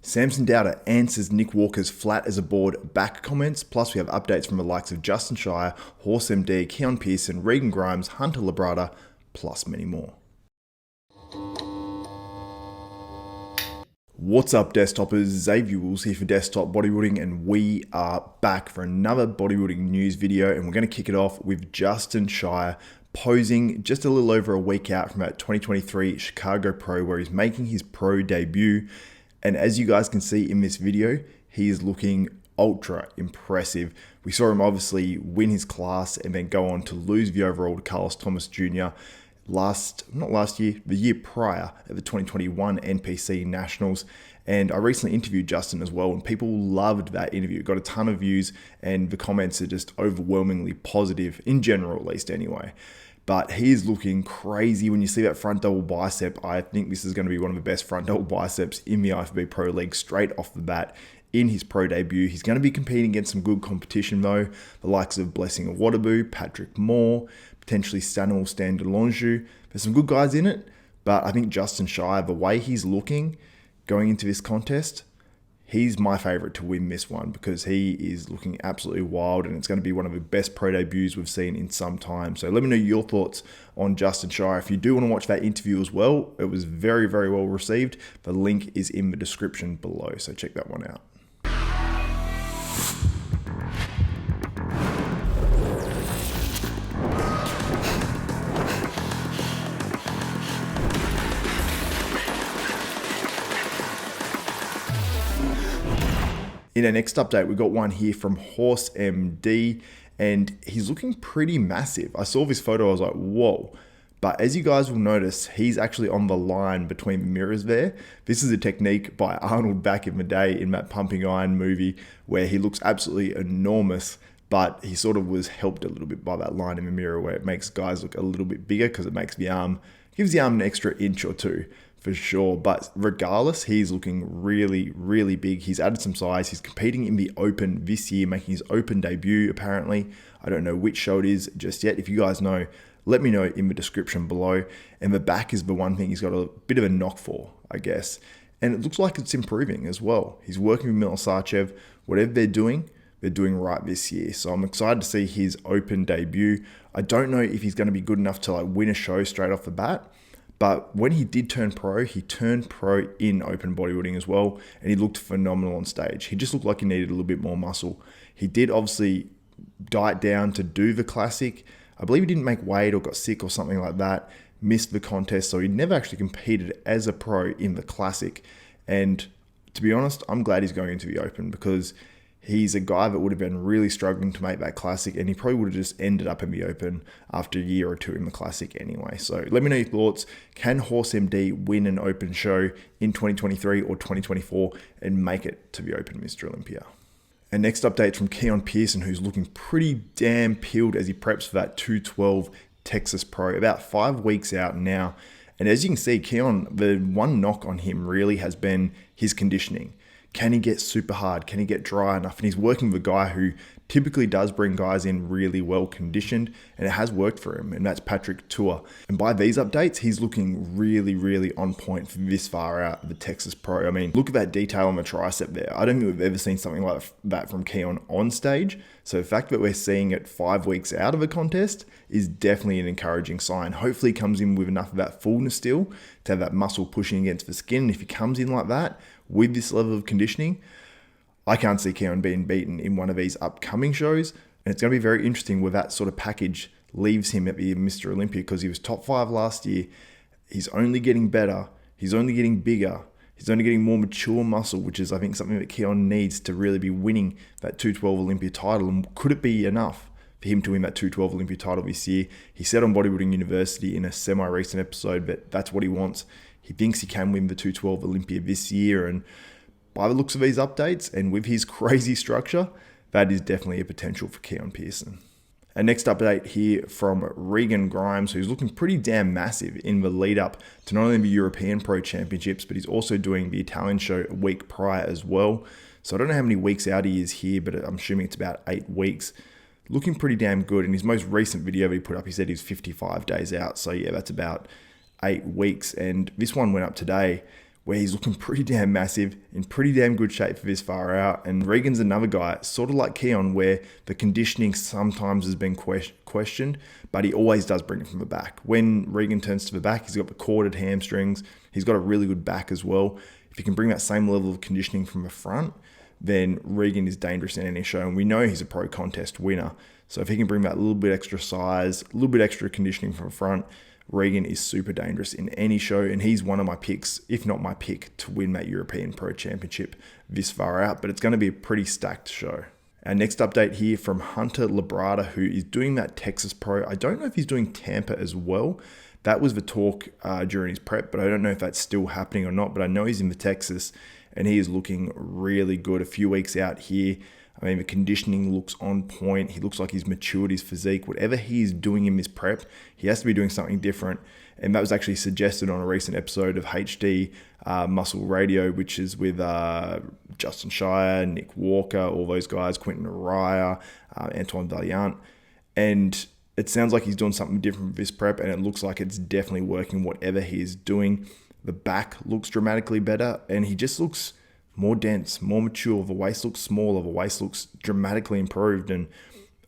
Samson Dauda answers Nick Walker's flat as a board back comments, plus we have updates from the likes of Justin Shier, HorseMD, Keone Pearson, Regan Grimes, Hunter Labrada, plus many more. What's up, desktoppers? Xavier Wills here for Desktop Bodybuilding, and we are back for another bodybuilding news video, and we're going to kick it off with Justin Shier posing just a little over a week out from that 2023 Chicago Pro, where he's making his pro debut. And as you guys can see in this video, he is looking ultra impressive. We saw him obviously win his class and then go on to lose the overall to Carlos Thomas Jr. The year prior at the 2021 NPC Nationals. And I recently interviewed Justin as well, and people loved that interview. It got a ton of views, and the comments are just overwhelmingly positive, in general at least anyway. But he is looking crazy. When you see that front double bicep, I think this is going to be one of the best front double biceps in the IFBB Pro League straight off the bat in his pro debut. He's going to be competing against some good competition though, the likes of Blessing of Waterloo, Patrick Moore, potentially Stanwell Standalonju. There's some good guys in it, but I think Justin Shier, the way he's looking going into this contest, he's my favorite to win this one because he is looking absolutely wild, and it's going to be one of the best pro debuts we've seen in some time. So let me know your thoughts on Justin Shier. If you do want to watch that interview as well, it was very, very well received. The link is in the description below, so check that one out. In our next update, we got one here from HorseMD, and he's looking pretty massive. I saw this photo, I was like, whoa. But as you guys will notice, he's actually on the line between the mirrors there. This is a technique by Arnold back in the day in that Pumping Iron movie where he looks absolutely enormous, but he sort of was helped a little bit by that line in the mirror where it makes guys look a little bit bigger because it makes the arm, gives the arm an extra inch or two. For sure, but regardless, he's looking really, really big. He's added some size. He's competing in the Open this year, making his Open debut, apparently. I don't know which show it is just yet. If you guys know, let me know in the description below. And the back is the one thing he's got a bit of a knock for, I guess. And it looks like it's improving as well. He's working with Milosachev. Whatever they're doing right this year. So I'm excited to see his Open debut. I don't know if he's going to be good enough to win a show straight off the bat. But when he did turn pro, he turned pro in open bodybuilding as well, and he looked phenomenal on stage. He just looked like he needed a little bit more muscle. He did obviously diet down to do the classic. I believe he didn't make weight or got sick or something like that, missed the contest, so he never actually competed as a pro in the classic. And to be honest, I'm glad he's going into the open because he's a guy that would have been really struggling to make that classic, and he probably would have just ended up in the open after a year or two in the classic anyway. So let me know your thoughts. Can HorseMD win an open show in 2023 or 2024 and make it to the open, Mr. Olympia? And next update from Keone Pearson, who's looking pretty damn peeled as he preps for that 212 Texas Pro, about 5 weeks out now. And as you can see, Keone, the one knock on him really has been his conditioning. Can he get super hard? Can he get dry enough? And he's working with a guy who typically does bring guys in really well conditioned, and it has worked for him, and that's Patrick Tua. And by these updates, he's looking really, really on point for this far out of the Texas Pro. I mean, look at that detail on the tricep there. I don't think we've ever seen something like that from Keone on stage. So the fact that we're seeing it 5 weeks out of a contest is definitely an encouraging sign. Hopefully he comes in with enough of that fullness still to have that muscle pushing against the skin. And if he comes in like that with this level of conditioning, I can't see Keone being beaten in one of these upcoming shows. And it's going to be very interesting where that sort of package leaves him at the Mr. Olympia, because he was top 5 last year. He's only getting better. He's only getting bigger. He's only getting more mature muscle, which is, I think, something that Keone needs to really be winning that 212 Olympia title. And could it be enough for him to win that 212 Olympia title this year? He said on Bodybuilding University in a semi-recent episode that that's what he wants. He thinks he can win the 212 Olympia this year. And by the looks of these updates and with his crazy structure, that is definitely a potential for Keone Pearson. And next update here from Regan Grimes, who's looking pretty damn massive in the lead up to not only the European Pro Championships, but he's also doing the Italian show a week prior as well. So I don't know how many weeks out he is here, but I'm assuming it's about 8 weeks. Looking pretty damn good. In his most recent video that he put up, he said he's 55 days out. So yeah, that's about 8 weeks. And this one went up today where he's looking pretty damn massive, in pretty damn good shape for this far out. And Regan's another guy, sort of like Keone, where the conditioning sometimes has been questioned, but he always does bring it from the back. When Regan turns to the back, he's got the corded hamstrings. He's got a really good back as well. If he can bring that same level of conditioning from the front, then Regan is dangerous in any show. And we know he's a pro contest winner. So if he can bring that little bit extra size, a little bit extra conditioning from the front, Regan is super dangerous in any show, and he's one of my picks, if not my pick, to win that European Pro Championship this far out, but it's going to be a pretty stacked show. Our next update here from Hunter Labrada, who is doing that Texas Pro. I don't know if he's doing Tampa as well. That was the talk during his prep, but I don't know if that's still happening or not, but I know he's in the Texas, and he is looking really good. A few weeks out here, I mean, the conditioning looks on point. He looks like he's matured his physique. Whatever he's doing in this prep, he has to be doing something different. And that was actually suggested on a recent episode of HD Muscle Radio, which is with Justin Shier, Nick Walker, all those guys, Quentin Araya, Antoine Valiant. And it sounds like he's doing something different with this prep, and it looks like it's definitely working, whatever he is doing. The back looks dramatically better, and he just looks more dense, more mature. The waist looks smaller. The waist looks dramatically improved. And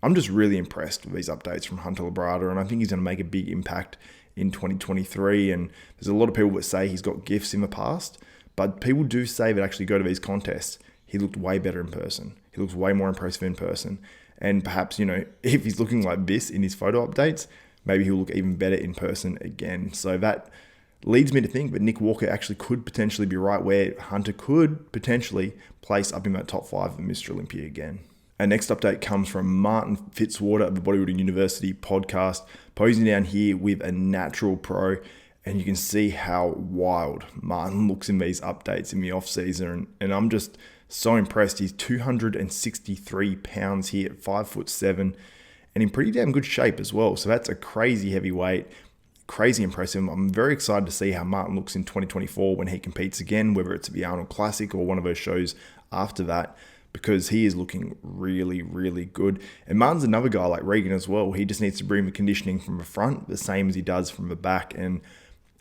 I'm just really impressed with these updates from Hunter Labrada. And I think he's going to make a big impact in 2023. And there's a lot of people that say he's got gifts in the past, but people do say that actually go to these contests, he looked way better in person. He looks way more impressive in person. And perhaps, if he's looking like this in his photo updates, maybe he'll look even better in person again. So that leads me to think that Nick Walker actually could potentially be right, where Hunter could potentially place up in that top 5 of Mr. Olympia again. Our next update comes from Martin Fitzwater of the Bodybuilding University podcast, posing down here with a natural pro, and you can see how wild Martin looks in these updates in the off season, and I'm just so impressed. He's 263 pounds here at 5'7", and in pretty damn good shape as well. So that's a crazy heavy weight. Crazy impressive. I'm very excited to see how Martin looks in 2024 when he competes again, whether it's the Arnold Classic or one of those shows after that, because he is looking really, really good. And Martin's another guy like Regan as well. He just needs to bring the conditioning from the front the same as he does from the back. And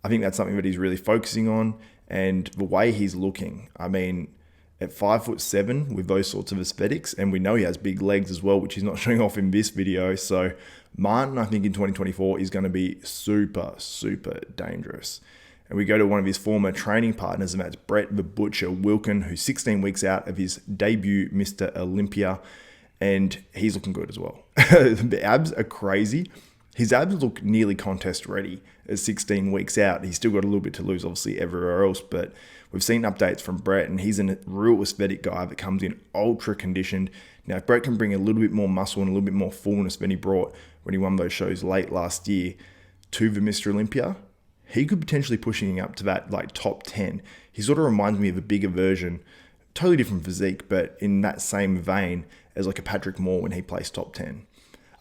I think that's something that he's really focusing on. And the way he's looking, I mean, at 5'7" with those sorts of aesthetics, and we know he has big legs as well, which he's not showing off in this video. So Martin, I think in 2024 is going to be super, super dangerous. And we go to one of his former training partners, and that's Brett the Butcher Wilkin, who's 16 weeks out of his debut Mr. Olympia, and he's looking good as well. The abs are crazy. His abs look nearly contest ready at 16 weeks out. He's still got a little bit to lose, obviously, everywhere else, but we've seen updates from Brett, and he's a real aesthetic guy that comes in ultra conditioned. Now, if Brett can bring a little bit more muscle and a little bit more fullness than he brought when he won those shows late last year to the Mr. Olympia, he could potentially pushing up to that like top 10. He sort of reminds me of a bigger version, totally different physique, but in that same vein as like a Patrick Moore when he placed top 10.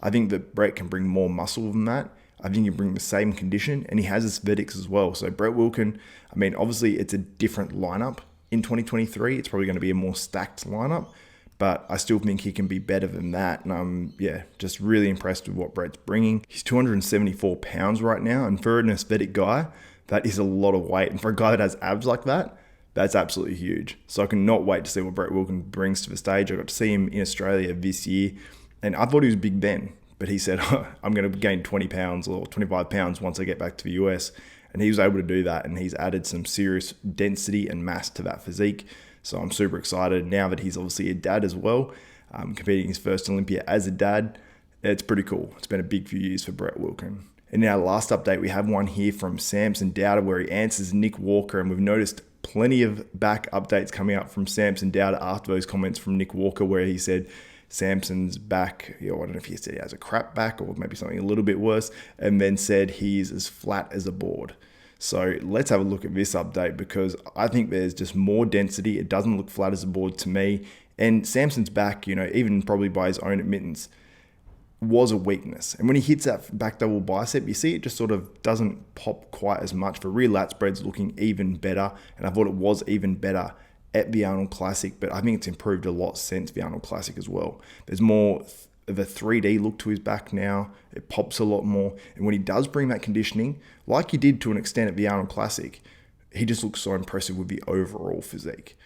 I think that Brett can bring more muscle than that. I think he can bring the same condition, and he has aesthetics as well. So Brett Wilkin, I mean, obviously it's a different lineup in 2023. It's probably going to be a more stacked lineup, but I still think he can be better than that. And I'm, just really impressed with what Brett's bringing. He's 274 pounds right now, and for an aesthetic guy, that is a lot of weight. And for a guy that has abs like that, that's absolutely huge. So I cannot wait to see what Brett Wilkin brings to the stage. I got to see him in Australia this year, and I thought he was big then, but he said, I'm going to gain 20 pounds or 25 pounds once I get back to the US. And he was able to do that, and he's added some serious density and mass to that physique. So I'm super excited now that he's obviously a dad as well, competing his first Olympia as a dad. It's pretty cool. It's been a big few years for Brett Wilkin. And now last update, we have one here from Samson Dauda where he answers Nick Walker, and we've noticed plenty of back updates coming up from Samson Dauda after those comments from Nick Walker where he said Samson's back, I don't know if he said he has a crap back or maybe something a little bit worse, and then said he's as flat as a board. So let's have a look at this update, because I think there's just more density. It doesn't look flat as a board to me. And Samson's back, even probably by his own admittance, was a weakness. And when he hits that back double bicep, you see it just sort of doesn't pop quite as much. For rear lat spreads looking even better, and I thought it was even better at the Arnold Classic, but I think it's improved a lot since the Arnold Classic as well. There's more of a 3D look to his back now. It pops a lot more. And when he does bring that conditioning, like he did to an extent at the Arnold Classic, he just looks so impressive with the overall physique.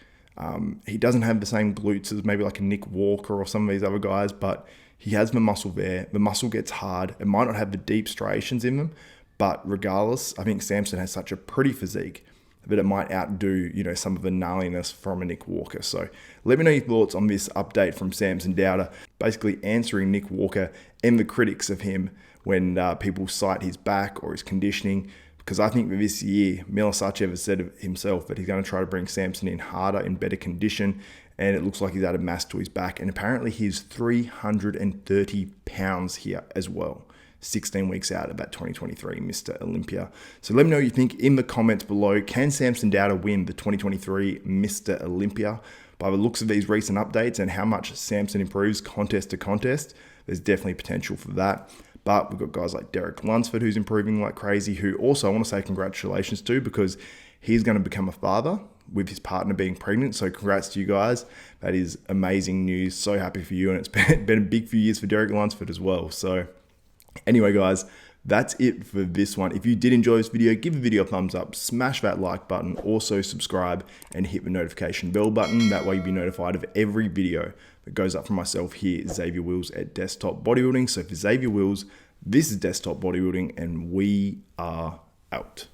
He doesn't have the same glutes as maybe like a Nick Walker or some of these other guys, but he has the muscle there. The muscle gets hard. It might not have the deep striations in them, but regardless, I think Samson has such a pretty physique that it might outdo, some of the gnarliness from a Nick Walker. So let me know your thoughts on this update from Samson Dauda, basically answering Nick Walker and the critics of him when people cite his back or his conditioning. Because I think that this year, Milisachev has said of himself that he's going to try to bring Samson in harder, in better condition, and it looks like he's added mass to his back. And apparently he's 330 pounds here as well. 16 weeks out of that 2023 Mr. Olympia. So let me know what you think in the comments below. Can Samson Dauda win the 2023 Mr. Olympia? By the looks of these recent updates and how much Samson improves contest to contest, there's definitely potential for that. But we've got guys like Derek Lunsford, who's improving like crazy, who also I want to say congratulations to, because he's going to become a father with his partner being pregnant. So congrats to you guys. That is amazing news. So happy for you. And it's been a big few years for Derek Lunsford as well. So anyway, guys, that's it for this one. If you did enjoy this video, give the video a thumbs up, smash that like button, also subscribe and hit the notification bell button. That way you'll be notified of every video that goes up from myself here, Xavier Wills at Desktop Bodybuilding. So for Xavier Wills, this is Desktop Bodybuilding, and we are out.